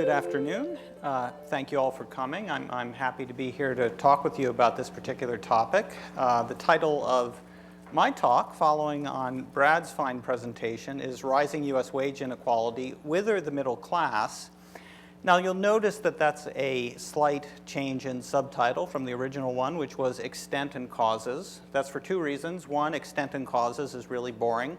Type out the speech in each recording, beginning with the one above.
Good afternoon. Thank you all for coming. I'm happy to be here to talk with you about this particular topic. The title of my talk, following on Brad's fine presentation, is Rising U.S. Wage Inequality, Whither the Middle Class. Now, you'll notice that that's a slight change in subtitle from the original one, which was Extent and Causes. That's for two reasons. One, Extent and Causes is really boring.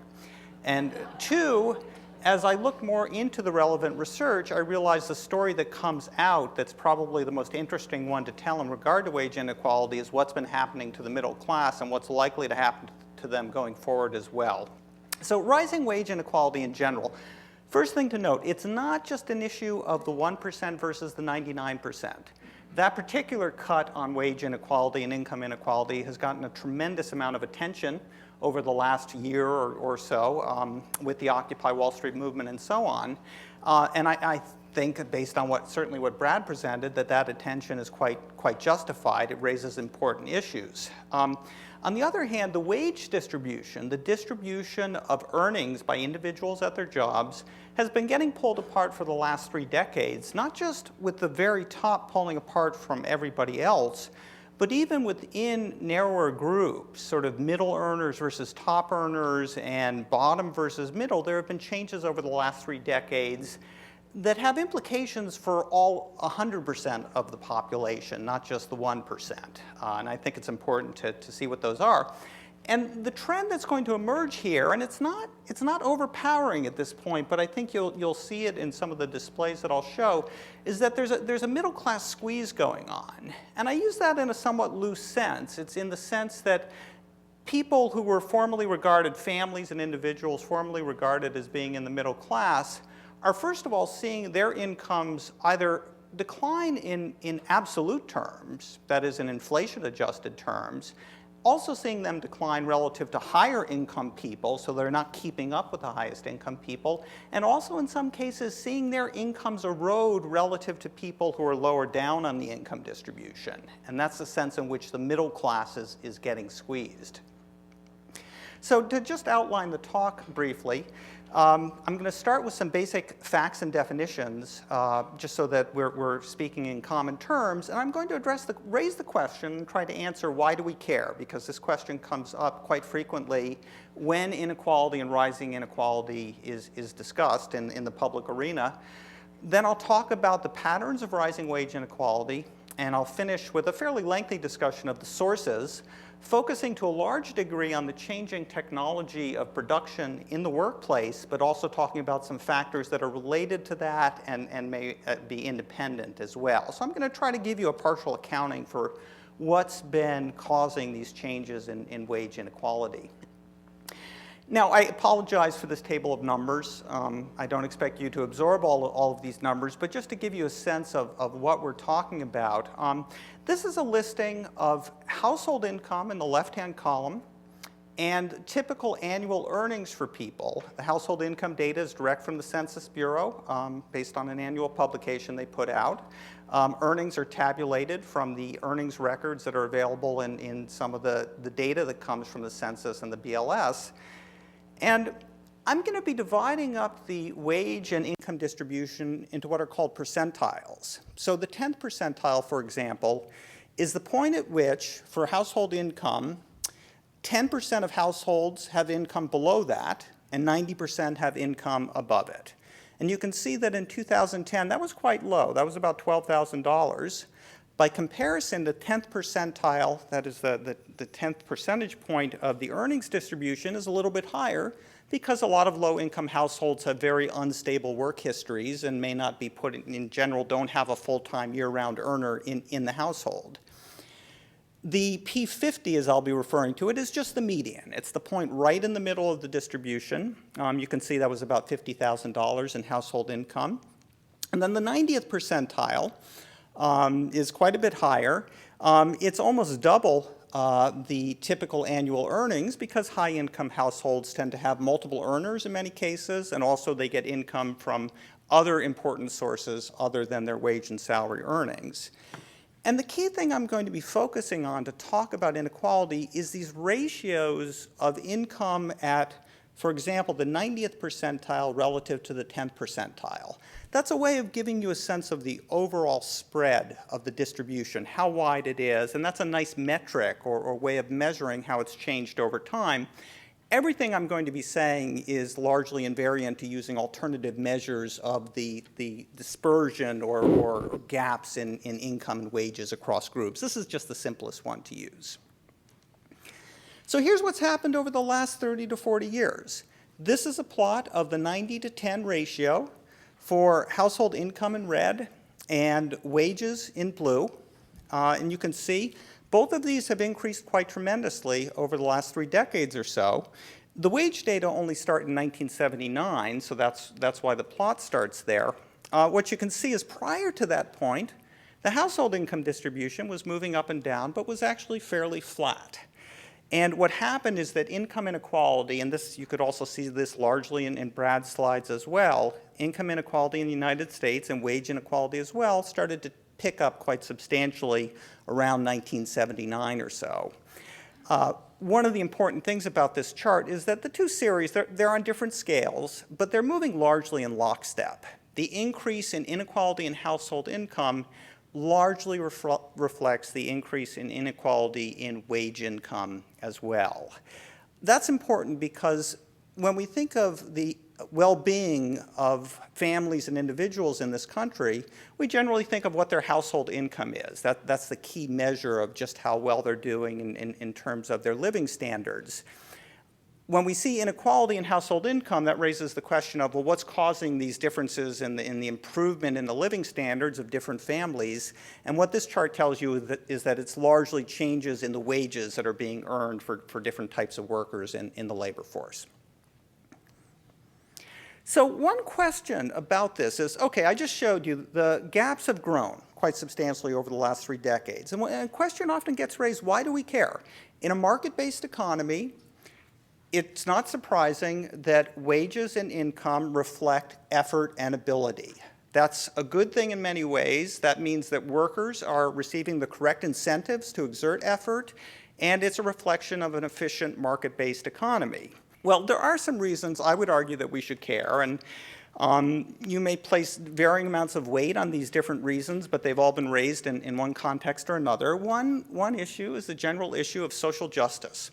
And two, as I looked more into the relevant research, I realized the story that comes out that's probably the most interesting one to tell in regard to wage inequality is what's been happening to the middle class and what's likely to happen to them going forward as well. So rising wage inequality in general. First thing to note, it's not just an issue of the 1% versus the 99%. That particular cut on wage inequality and income inequality has gotten a tremendous amount of attention over the last year or so with the Occupy Wall Street movement and so on. And I think, based on certainly what Brad presented, that attention is quite justified. It raises important issues. On the other hand, the wage distribution, the distribution of earnings by individuals at their jobs, has been getting pulled apart for the last 3 decades, not just with the very top pulling apart from everybody else, but even within narrower groups, sort of middle earners versus top earners and bottom versus middle, there have been changes over the last 3 decades that have implications for all 100% of the population, not just the 1%. And I think it's important to see what those are. And the trend that's going to emerge here, and it's not overpowering at this point, but I think you'll see it in some of the displays that I'll show, is that there's a middle class squeeze going on. And I use that in a somewhat loose sense. It's in the sense that people who were formerly regarded, families and individuals formerly regarded as being in the middle class, are first of all seeing their incomes either decline in absolute terms, that is in inflation adjusted terms, also seeing them decline relative to higher income people, so they're not keeping up with the highest income people, and also in some cases seeing their incomes erode relative to people who are lower down on the income distribution. And that's the sense in which the middle class is getting squeezed. So to just outline the talk briefly, I'm going to start with some basic facts and definitions, just so that we're speaking in common terms. And I'm going to raise the question and try to answer, why do we care? Because this question comes up quite frequently when inequality and rising inequality is discussed in the public arena. Then I'll talk about the patterns of rising wage inequality, and I'll finish with a fairly lengthy discussion of the sources, focusing to a large degree on the changing technology of production in the workplace, but also talking about some factors that are related to that and may be independent as well. So I'm going to try to give you a partial accounting for what's been causing these changes in wage inequality. Now, I apologize for this table of numbers. I don't expect you to absorb all of these numbers, but just to give you a sense of what we're talking about. This is a listing of household income in the left-hand column and typical annual earnings for people. The household income data is direct from the Census Bureau based on an annual publication they put out. Earnings are tabulated from the earnings records that are available in some of the data that comes from the census and the BLS. And I'm going to be dividing up the wage and income distribution into what are called percentiles. So the 10th percentile, for example, is the point at which, for household income, 10% of households have income below that, and 90% have income above it. And you can see that in 2010, that was quite low. That was about $12,000. By comparison, the 10th percentile, that is the 10th percentage point of the earnings distribution, is a little bit higher because a lot of low-income households have very unstable work histories and may not be in general, don't have a full-time year-round earner in the household. The P50, as I'll be referring to it, is just the median. It's the point right in the middle of the distribution. You can see that was about $50,000 in household income. And then the 90th percentile is quite a bit higher. It's almost double the typical annual earnings because high-income households tend to have multiple earners in many cases, and also they get income from other important sources other than their wage and salary earnings. And the key thing I'm going to be focusing on to talk about inequality is these ratios of income at For example, the 90th percentile relative to the 10th percentile. That's a way of giving you a sense of the overall spread of the distribution, how wide it is, and that's a nice metric or way of measuring how it's changed over time. Everything I'm going to be saying is largely invariant to using alternative measures of the dispersion or gaps in income and wages across groups. This is just the simplest one to use. So here's what's happened over the last 30 to 40 years. This is a plot of the 90 to 10 ratio for household income in red and wages in blue. And you can see both of these have increased quite tremendously over the last 3 decades or so. The wage data only start in 1979, so that's why the plot starts there. What you can see is prior to that point, the household income distribution was moving up and down, but was actually fairly flat. And what happened is that income inequality, and this you could also see this largely in Brad's slides as well, income inequality in the United States and wage inequality as well started to pick up quite substantially around 1979 or so. One of the important things about this chart is that the two series, they're on different scales, but they're moving largely in lockstep. The increase in inequality in household income largely reflects the increase in inequality in wage income as well. That's important because when we think of the well-being of families and individuals in this country, we generally think of what their household income is. That's the key measure of just how well they're doing in terms of their living standards. When we see inequality in household income, that raises the question of, well, what's causing these differences in the improvement in the living standards of different families? And what this chart tells you is that it's largely changes in the wages that are being earned for different types of workers in the labor force. So one question about this is, okay, I just showed you the gaps have grown quite substantially over the last 3 decades. And a question often gets raised, why do we care? In a market-based economy, it's not surprising that wages and income reflect effort and ability. That's a good thing in many ways. That means that workers are receiving the correct incentives to exert effort, and it's a reflection of an efficient market-based economy. Well, there are some reasons I would argue that we should care, and you may place varying amounts of weight on these different reasons, but they've all been raised in one context or another. One issue is the general issue of social justice.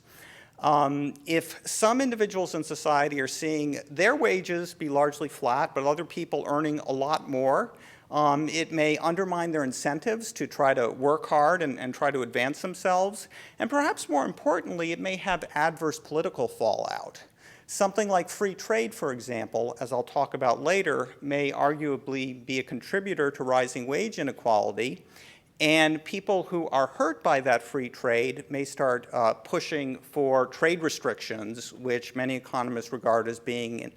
If some individuals in society are seeing their wages be largely flat, but other people earning a lot more, it may undermine their incentives to try to work hard and try to advance themselves. And perhaps more importantly, it may have adverse political fallout. Something like free trade, for example, as I'll talk about later, may arguably be a contributor to rising wage inequality. And people who are hurt by that free trade may start pushing for trade restrictions, which many economists regard as being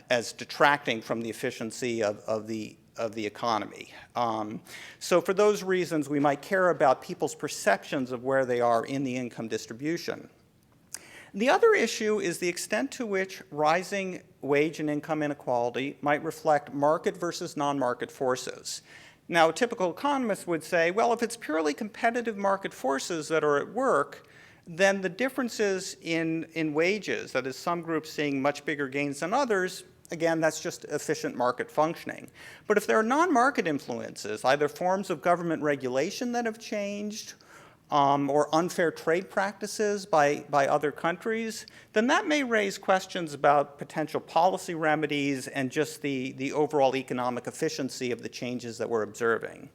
as detracting from the efficiency of the economy. So for those reasons, we might care about people's perceptions of where they are in the income distribution. The other issue is the extent to which rising wage and income inequality might reflect market versus non-market forces. Now, a typical economist would say, well, if it's purely competitive market forces that are at work, then the differences in wages, that is some groups seeing much bigger gains than others, again, that's just efficient market functioning. But if there are non-market influences, either forms of government regulation that have changed, or unfair trade practices by other countries, then that may raise questions about potential policy remedies and just the overall economic efficiency of the changes that we're observing.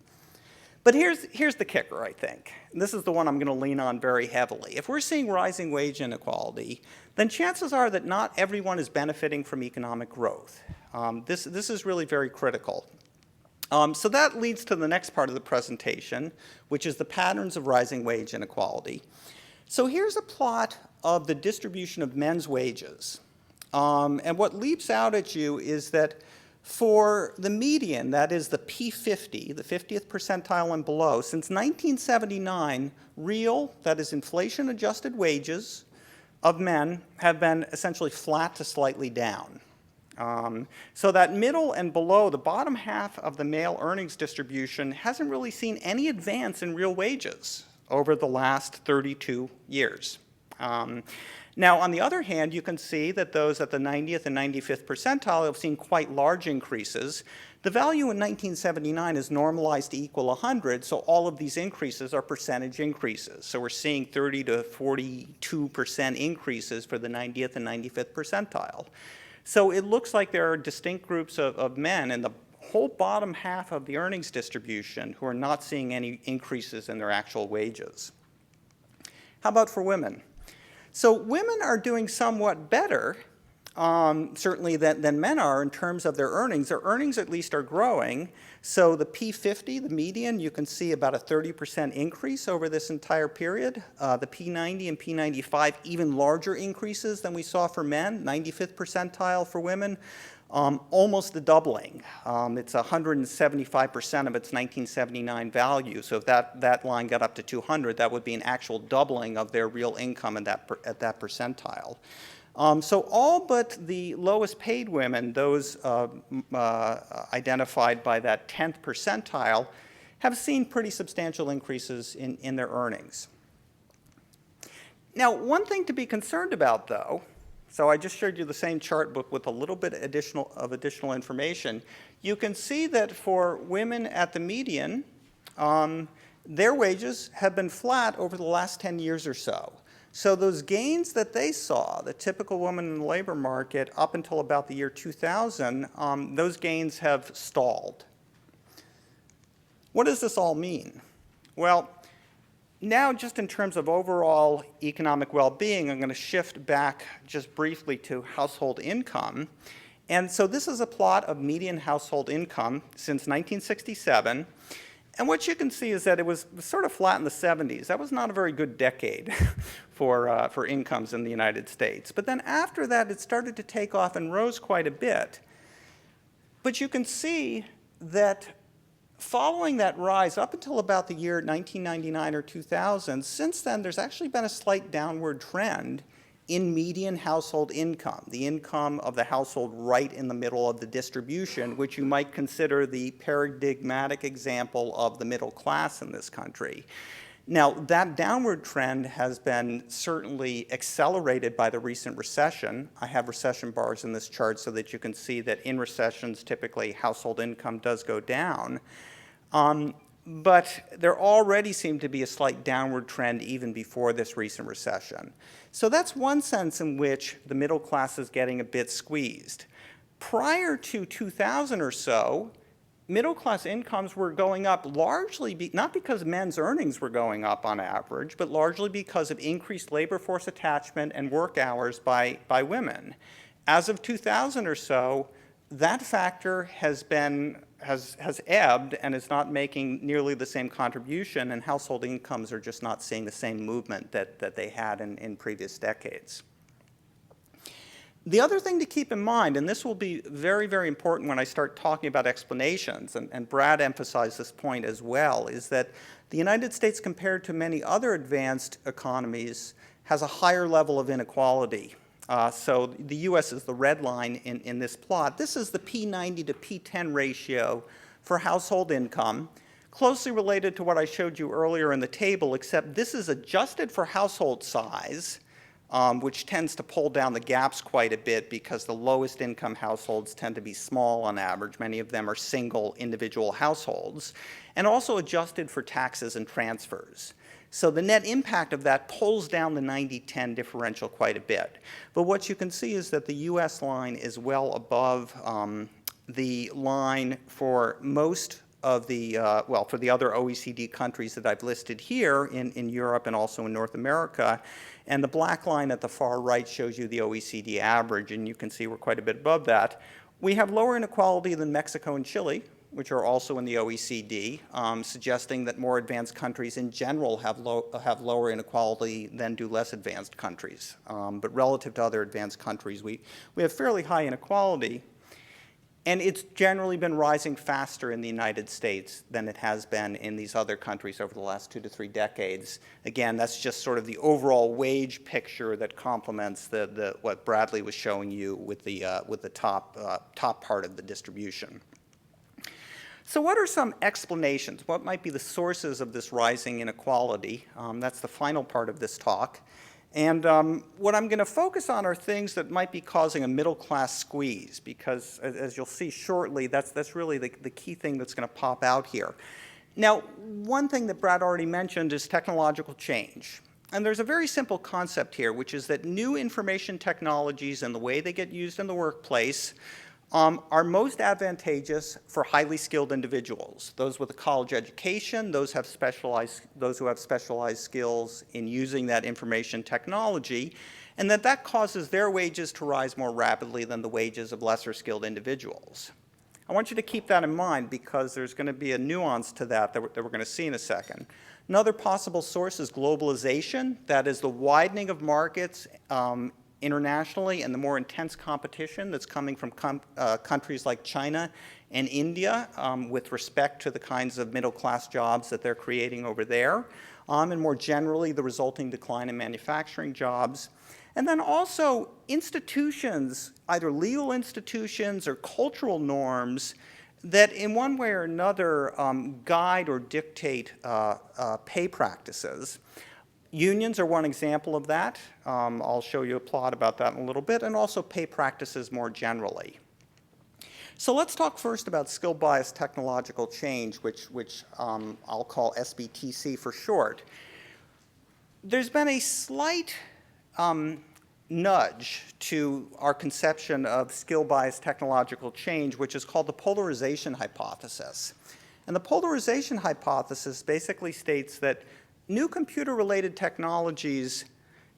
But here's the kicker, I think. And this is the one I'm going to lean on very heavily. If we're seeing rising wage inequality, then chances are that not everyone is benefiting from economic growth. This is really very critical. So that leads to the next part of the presentation, which is the patterns of rising wage inequality. So here's a plot of the distribution of men's wages. And what leaps out at you is that for the median, that is the P50, the 50th percentile and below, since 1979, real, that is inflation-adjusted wages of men have been essentially flat to slightly down. So that middle and below, the bottom half of the male earnings distribution hasn't really seen any advance in real wages over the last 32 years. Now, on the other hand, you can see that those at the 90th and 95th percentile have seen quite large increases. The value in 1979 is normalized to equal 100, so all of these increases are percentage increases. So we're seeing 30 to 42% increases for the 90th and 95th percentile. So it looks like there are distinct groups of men in the whole bottom half of the earnings distribution who are not seeing any increases in their actual wages. How about for women? So women are doing somewhat better, certainly than men are in terms of their earnings. Their earnings at least are growing. So the P50, the median, you can see about a 30% increase over this entire period. The P90 and P95, even larger increases than we saw for men. 95th percentile for women, almost the doubling. It's 175% of its 1979 value. So if that line got up to 200, that would be an actual doubling of their real income at that percentile. So all but the lowest paid women, those identified by that 10th percentile, have seen pretty substantial increases in their earnings. Now, one thing to be concerned about, though, so I just showed you the same chart but with a little bit additional information. You can see that for women at the median, their wages have been flat over the last 10 years or so. So those gains that they saw, the typical woman in the labor market up until about the year 2000, those gains have stalled. What does this all mean? Well, now just in terms of overall economic well-being, I'm going to shift back just briefly to household income. And so this is a plot of median household income since 1967. And what you can see is that it was sort of flat in the 70s. That was not a very good decade for incomes in the United States. But then after that, it started to take off and rose quite a bit. But you can see that following that rise up until about the year 1999 or 2000, since then there's actually been a slight downward trend in median household income, the income of the household right in the middle of the distribution, which you might consider the paradigmatic example of the middle class in this country. Now, that downward trend has been certainly accelerated by the recent recession. I have recession bars in this chart so that you can see that in recessions, typically household income does go down. But there already seemed to be a slight downward trend even before this recent recession. So that's one sense in which the middle class is getting a bit squeezed. Prior to 2000 or so, middle class incomes were going up largely, not because men's earnings were going up on average, but largely because of increased labor force attachment and work hours by women. As of 2000 or so, that factor has ebbed and is not making nearly the same contribution, and household incomes are just not seeing the same movement that they had in previous decades. The other thing to keep in mind, and this will be very, very important when I start talking about explanations, and Brad emphasized this point as well, is that the United States, compared to many other advanced economies, has a higher level of inequality. So the US is the red line in this plot. This is the P90 to P10 ratio for household income, closely related to what I showed you earlier in the table, except this is adjusted for household size, which tends to pull down the gaps quite a bit because the lowest income households tend to be small on average. Many of them are single individual households, and also adjusted for taxes and transfers. So the net impact of that pulls down the 90-10 differential quite a bit. But what you can see is that the US line is well above the line for most of the, for the other OECD countries that I've listed here in Europe and also in North America. And the black line at the far right shows you the OECD average, and you can see we're quite a bit above that. We have lower inequality than Mexico and Chile, which are also in the OECD, suggesting that more advanced countries in general have lower inequality than do less advanced countries. But relative to other advanced countries, we have fairly high inequality. And it's generally been rising faster in the United States than it has been in these other countries over the last 2 to 3 decades. Again, that's just sort of the overall wage picture that complements what Bradley was showing you with the top part of the distribution. So what are some explanations? What might be the sources of this rising inequality? That's the final part of this talk. And what I'm going to focus on are things that might be causing a middle-class squeeze, because as you'll see shortly, that's really the key thing that's going to pop out here. Now, one thing that Brad already mentioned is technological change. And there's a very simple concept here, which is that new information technologies and the way they get used in the workplace are most advantageous for highly skilled individuals, those with a college education, those who have specialized skills in using that information technology, and that causes their wages to rise more rapidly than the wages of lesser skilled individuals. I want you to keep that in mind, because there's going to be a nuance to that we're going to see in a second. Another possible source is globalization, that is the widening of markets internationally and the more intense competition that's coming from countries like China and India with respect to the kinds of middle-class jobs that they're creating over there, and more generally the resulting decline in manufacturing jobs. And then also institutions, either legal institutions or cultural norms, that in one way or another guide or dictate pay practices. Unions are one example of that. I'll show you a plot about that in a little bit, and also pay practices more generally. So let's talk first about skill-biased technological change, which I'll call SBTC for short. There's been a slight nudge to our conception of skill-biased technological change, which is called the polarization hypothesis. And the polarization hypothesis basically states that new computer-related technologies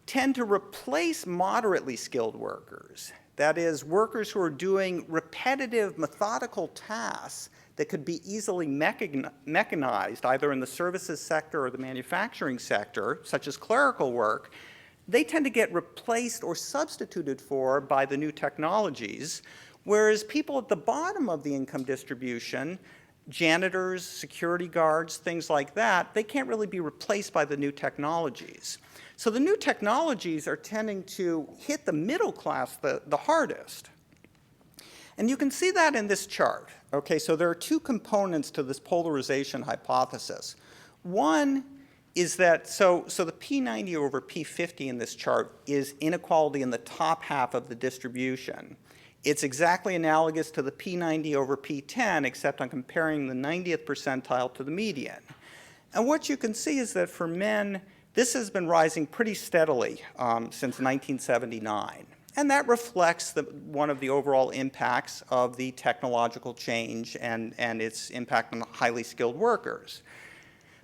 tend to replace moderately skilled workers. That is, workers who are doing repetitive, methodical tasks that could be easily mechanized, either in the services sector or the manufacturing sector, such as clerical work. They tend to get replaced or substituted for by the new technologies, whereas people at the bottom of the income distribution, janitors, security guards, things like that, they can't really be replaced by the new technologies. So the new technologies are tending to hit the middle class the hardest. And you can see that in this chart. Okay, so there are two components to this polarization hypothesis. One is that, so the P90 over P50 in this chart is inequality in the top half of the distribution. It's exactly analogous to the P90 over P10, except I'm comparing the 90th percentile to the median. And what you can see is that for men, this has been rising pretty steadily since 1979. And that reflects one of the overall impacts of the technological change and its impact on highly skilled workers.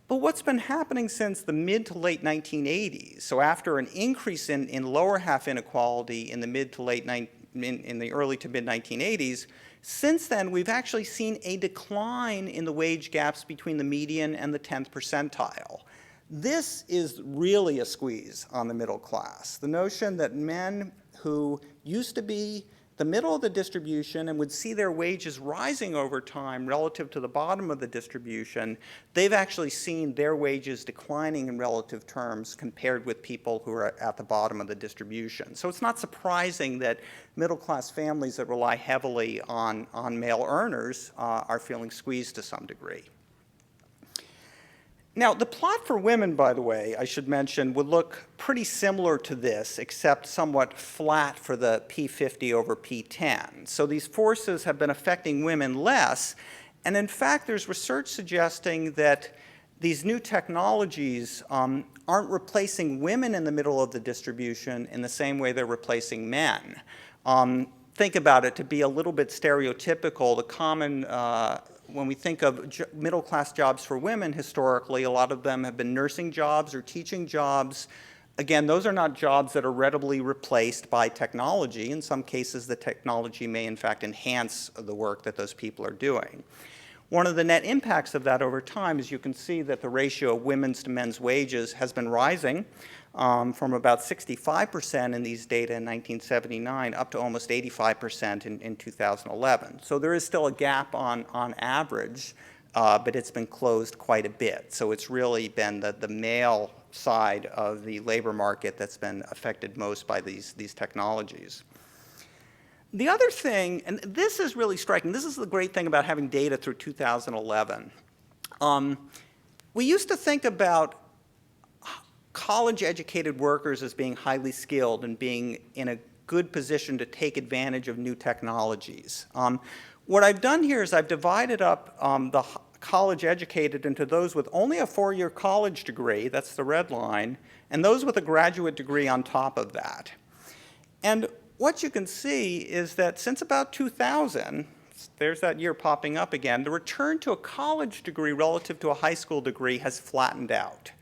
But what's been happening since the mid to late 1980s, so after an increase in lower half inequality in the in the early to mid 1980s, since then we've actually seen a decline in the wage gaps between the median and the 10th percentile. This is really a squeeze on the middle class. The notion that men who used to be the middle of the distribution and would see their wages rising over time relative to the bottom of the distribution, they've actually seen their wages declining in relative terms compared with people who are at the bottom of the distribution. So it's not surprising that middle-class families that rely heavily on male earners are feeling squeezed to some degree. Now, the plot for women, by the way, I should mention, would look pretty similar to this, except somewhat flat for the P50 over P10. So these forces have been affecting women less. And in fact, there's research suggesting that these new technologies aren't replacing women in the middle of the distribution in the same way they're replacing men. Think about it, to be a little bit stereotypical, the common when we think of middle-class jobs for women historically, a lot of them have been nursing jobs or teaching jobs. Again, those are not jobs that are readily replaced by technology. In some cases, the technology may in fact enhance the work that those people are doing. One of the net impacts of that over time is you can see that the ratio of women's to men's wages has been rising from about 65% in these data in 1979 up to almost 85% in 2011. So there is still a gap on average, but it's been closed quite a bit. So it's really been the male side of the labor market that's been affected most by these technologies. The other thing, and this is really striking, this is the great thing about having data through 2011. We used to think about college-educated workers as being highly skilled and being in a good position to take advantage of new technologies. What I've done here is I've divided up the college-educated into those with only a 4-year college degree, that's the red line, and those with a graduate degree on top of that. And what you can see is that since about 2000, there's that year popping up again, the return to a college degree relative to a high school degree has flattened out.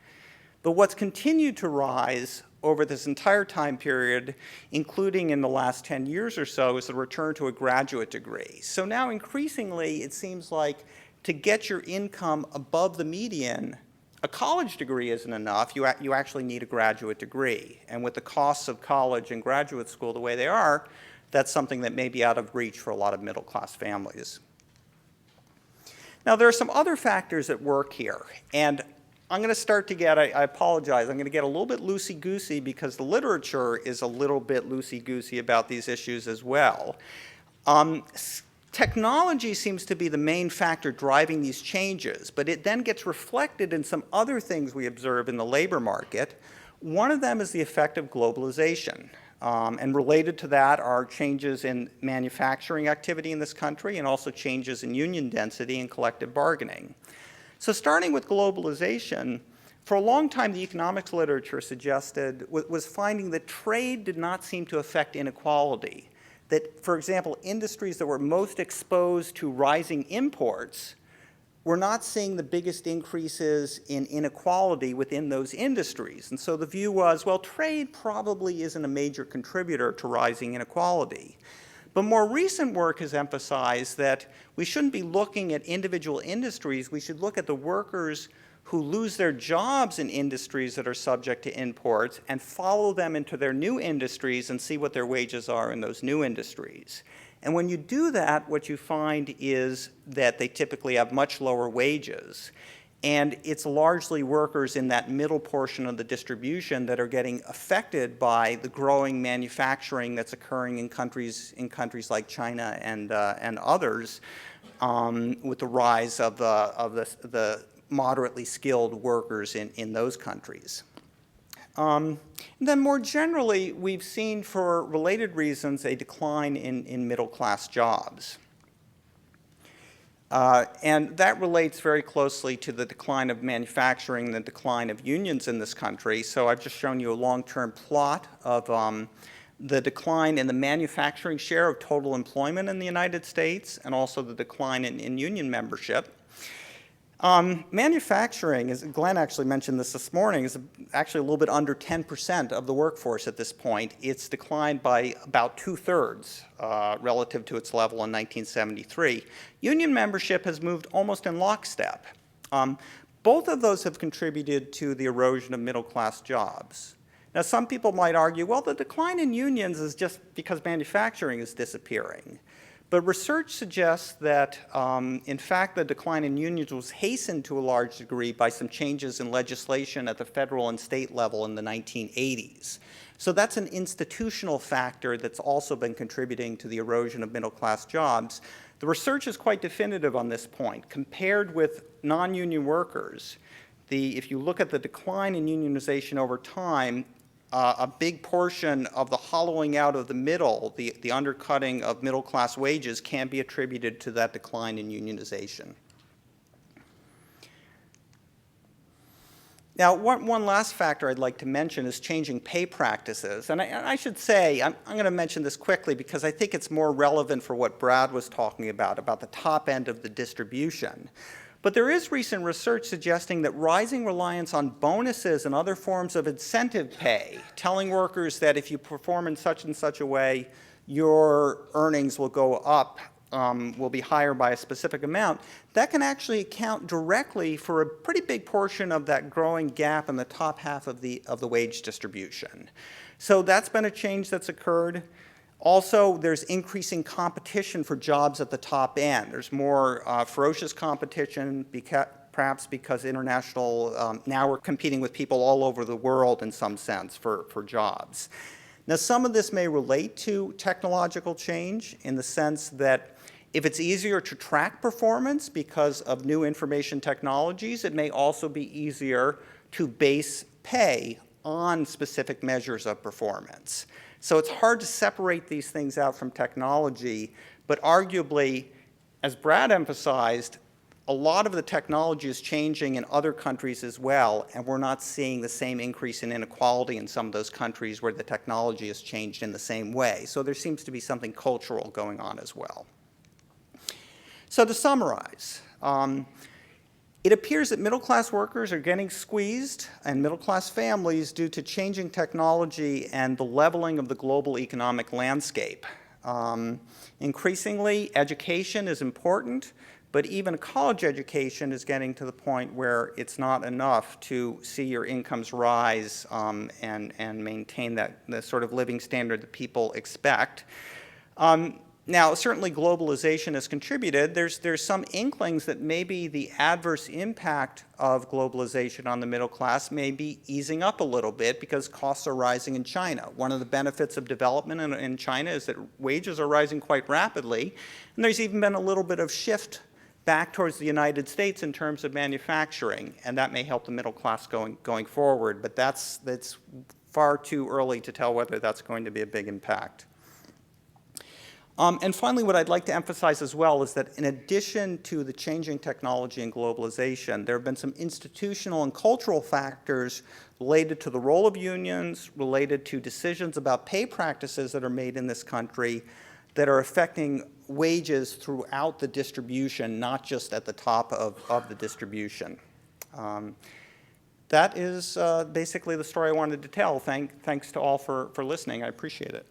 But what's continued to rise over this entire time period, including in the last 10 years or so, is the return to a graduate degree. So now increasingly, it seems like to get your income above the median, a college degree isn't enough. You actually need a graduate degree. And with the costs of college and graduate school the way they are, that's something that may be out of reach for a lot of middle-class families. Now, there are some other factors at work here. And I'm going to start to get, I apologize, I'm going to get a little bit loosey-goosey because the literature is a little bit loosey-goosey about these issues as well. Technology seems to be the main factor driving these changes, but it then gets reflected in some other things we observe in the labor market. One of them is the effect of globalization. And related to that are changes in manufacturing activity in this country and also changes in union density and collective bargaining. So starting with globalization, for a long time the economics literature was finding that trade did not seem to affect inequality. That, for example, industries that were most exposed to rising imports were not seeing the biggest increases in inequality within those industries. And so the view was, well, trade probably isn't a major contributor to rising inequality. But more recent work has emphasized that we shouldn't be looking at individual industries. We should look at the workers who lose their jobs in industries that are subject to imports and follow them into their new industries and see what their wages are in those new industries. And when you do that, what you find is that they typically have much lower wages. And it's largely workers in that middle portion of the distribution that are getting affected by the growing manufacturing that's occurring in countries like China and others, with the rise of the moderately skilled workers in those countries. Then more generally, we've seen for related reasons a decline in middle-class jobs. And that relates very closely to the decline of manufacturing, the decline of unions in this country. So I've just shown you a long-term plot of the decline in the manufacturing share of total employment in the United States and also the decline in union membership. Manufacturing, as Glenn actually mentioned this morning, is actually a little bit under 10% of the workforce at this point. It's declined by about 2/3 relative to its level in 1973. Union membership has moved almost in lockstep. Both of those have contributed to the erosion of middle-class jobs. Now, some people might argue, well, the decline in unions is just because manufacturing is disappearing. But research suggests that, in fact, the decline in unions was hastened to a large degree by some changes in legislation at the federal and state level in the 1980s. So that's an institutional factor that's also been contributing to the erosion of middle-class jobs. The research is quite definitive on this point. Compared with non-union workers, if you look at the decline in unionization over time, a big portion of the hollowing out of the middle, the undercutting of middle-class wages, can be attributed to that decline in unionization. Now, one last factor I'd like to mention is changing pay practices. And I should say, I'm going to mention this quickly because I think it's more relevant for what Brad was talking about the top end of the distribution. But there is recent research suggesting that rising reliance on bonuses and other forms of incentive pay, telling workers that if you perform in such and such a way, your earnings will go up, will be higher by a specific amount, that can actually account directly for a pretty big portion of that growing gap in the top half of the wage distribution. So that's been a change that's occurred. Also, there's increasing competition for jobs at the top end. There's more ferocious competition, perhaps because international, now we're competing with people all over the world in some sense for jobs. Now, some of this may relate to technological change in the sense that if it's easier to track performance because of new information technologies, it may also be easier to base pay on specific measures of performance. So it's hard to separate these things out from technology, but arguably, as Brad emphasized, a lot of the technology is changing in other countries as well, and we're not seeing the same increase in inequality in some of those countries where the technology has changed in the same way. So there seems to be something cultural going on as well. So to summarize, it appears that middle-class workers are getting squeezed, and middle-class families, due to changing technology and the leveling of the global economic landscape. Increasingly, education is important, but even college education is getting to the point where it's not enough to see your incomes rise and maintain the sort of living standard that people expect. Now, certainly globalization has contributed. There's some inklings that maybe the adverse impact of globalization on the middle class may be easing up a little bit because costs are rising in China. One of the benefits of development in China is that wages are rising quite rapidly, and there's even been a little bit of shift back towards the United States in terms of manufacturing, and that may help the middle class going forward, but that's far too early to tell whether that's going to be a big impact. And finally, what I'd like to emphasize as well is that in addition to the changing technology and globalization, there have been some institutional and cultural factors related to the role of unions, related to decisions about pay practices that are made in this country that are affecting wages throughout the distribution, not just at the top of the distribution. That is basically the story I wanted to tell. Thanks to all for listening. I appreciate it.